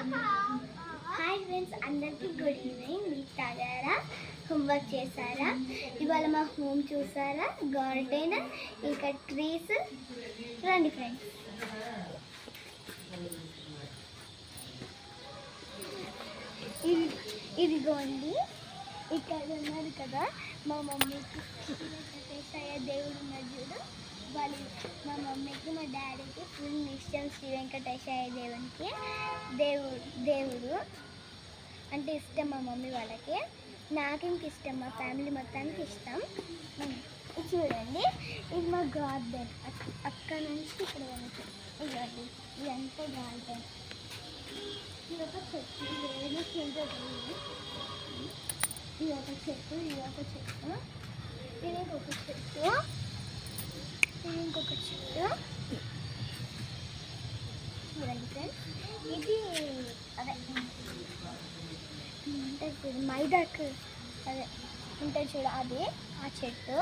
Hi friends, అందరికీ good evening. మీకు తాగారా, హోంవర్క్ చేశారా? ఇవాళ మా హోమ్ చూసారా, గార్డెన్ ఇంకా ట్రీస్. రండి ఫ్రెండ్స్. ఇదిగోండి, ఇక్కడ ఉన్నారు కదా మా మమ్మీకి వెంకటేశయ్య దేవుడు ఉన్నారు చూడు. వాళ్ళు మా మమ్మీకి మా డాడీకి ఫుల్ ఇష్టం. శ్రీ వెంకటేశయ్య దేవునికి దేవుడు అంటే ఇష్టం మా మమ్మీ వాళ్ళకి. నాకు ఇంక ఇష్టం, మా ఫ్యామిలీ మొత్తానికి ఇష్టం. చూడండి, ఇది మా గార్డెన్. అక్కడ నుంచి ఇక్కడ వరకు ఇవ్వండి, ఇదంతా గార్డెన్. ఇది ఒక చెట్టు, వేరే కింద ఇది ఒక చెట్టు, ఇది ఒక చెట్టు, ఇది ఇంకొక చెట్టు, ఇది ఇంకొక చెట్టు. చూడండి ఫ్రెండ్స్, ఇది అదే ఉంటుంది చూడు, మైదాకు అదే ఉంటుంది చూడు, అదే ఆ చెట్టు.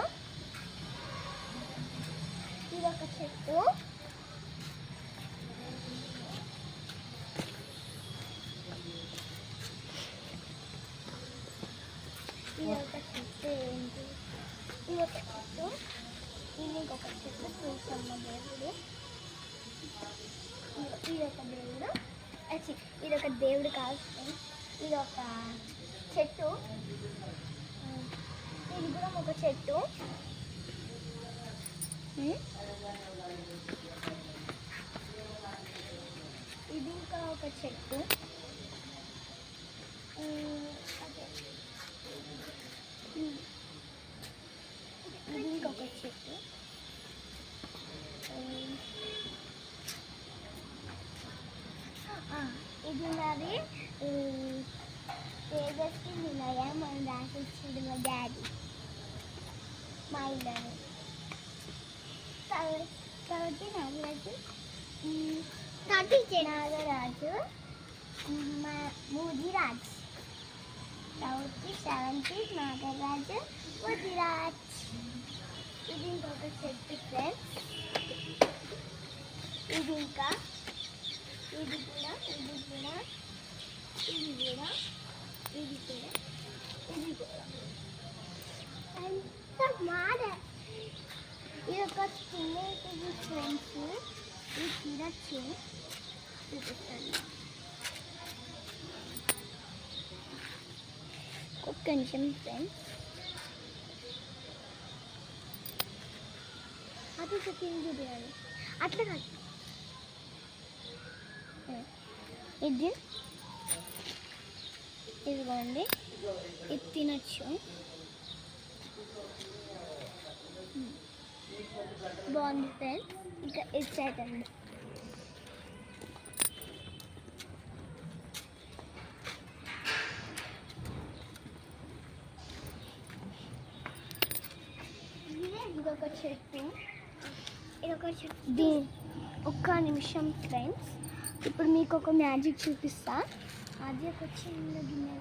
ఇది ఒక చెట్టు, ఇది ఒక చెట్టు. ఏంటి ఇది ఒక చెట్టు, ఇది ఇంకొక చెట్టు. చూసమ్మ దేవుడు, ఇది ఒక దేవుడు. ఇది ఒక దేవుడు కాదు, ఇది ఒక చెట్టు. ఇది కూడా ఒక చెట్టు. ఇది ఇంకా ఒక చెట్టు. అదే ఇది ఇంకొక చెట్టు. ఇది నాది తేజస్వి నిలయం అని రాసిచ్చింది మా డాడీ మా ఇల్లని. కాబట్టి నాగరాజు మా ముదిరాజ్. కాబట్టి 70 నాగరాజు ముదిరాజ్. ఇది ఇంకొక చెట్టు ఫ్రెండ్స్. ఇది ఇంకా ఇది కూడా, ఇది కూడా, ఇది కూడా, ఇది కూడా, ఇది కూడా. అంత మాడ. ఇది ఒక తినేది ఫ్రెండ్స్. ఇది తినచ్చు, చూపిస్తాను. ఒక్క నిమిషం ఫ్రెండ్స్. అది తిండి చేయాలి, అట్లా కాదు. ఇదిగోండి, ఇది తినచ్చు. బాగుంది ఫ్రెండ్స్. ఇంకా ఇది సైడ్ అండి. ఇదొక చెట్టు, ఇదొక చెట్టు. ఒక్క నిమిషం ఫ్రెండ్స్, ఇప్పుడు మీకు ఒక మ్యాజిక్ చూపిస్తా. అది ఒక చిన్న గిన్నె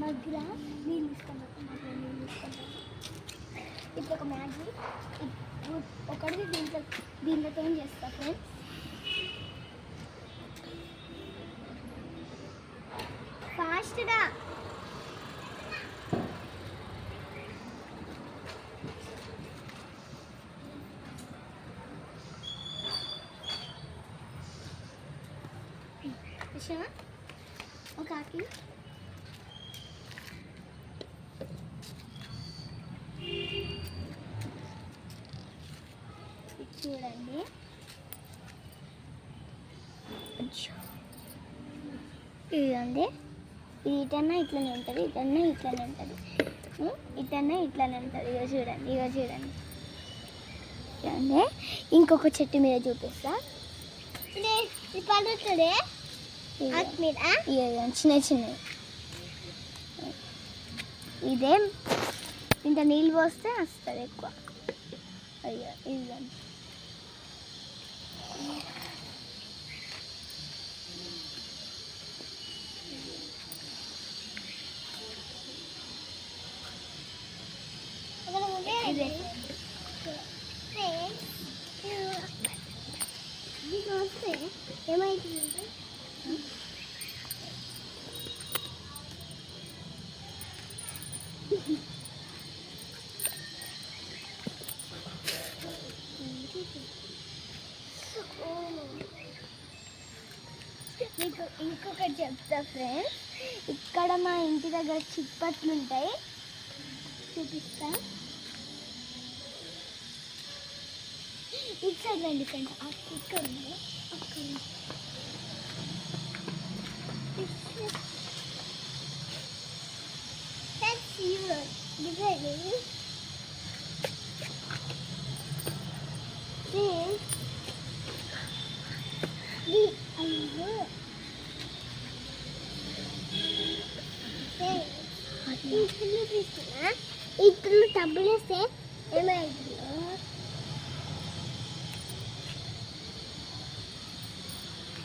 మగ్గుల నీళ్ళు తీసుకుంటాం. ఇప్పుడు ఒక మ్యాజిక్ ఒకటి దీంట్తో చేస్తా ఫ్రెండ్స్. ఫాస్ట్గా ఒక ఆకి చూడండి. ఇదండి, ఇది ఇటన్నా ఇట్లనే ఉంటుంది, ఇటన్నా ఇట్లనే ఉంటుంది, ఇటన్నా ఇట్లనే ఉంటుంది. ఇగో చూడండి, ఇగో చూడండి. చూడండి, ఇంకొక చెట్టు మీద చూపిస్తా. పడుతుంది చిన్న చిన్నవి. ఇదే ఇంత నీళ్ళు పోస్తే వస్తుంది ఎక్కువ. అయ్యో ఇదండి. ఇదే ఏమైతుందంటే మీకు ఇంకొకటి చెప్తా ఫ్రెండ్స్, ఇక్కడ మా ఇంటి దగ్గర చిప్పట్లు ఉంటాయి, చూపిస్తా. ఇటు సైడ్ రండి ఫ్రెండ్స్, ఇక్కడ ఉంది, అక్కడ ఉంది. ఇప్పుడు డబ్బులు వేస్తే ఏమైంది?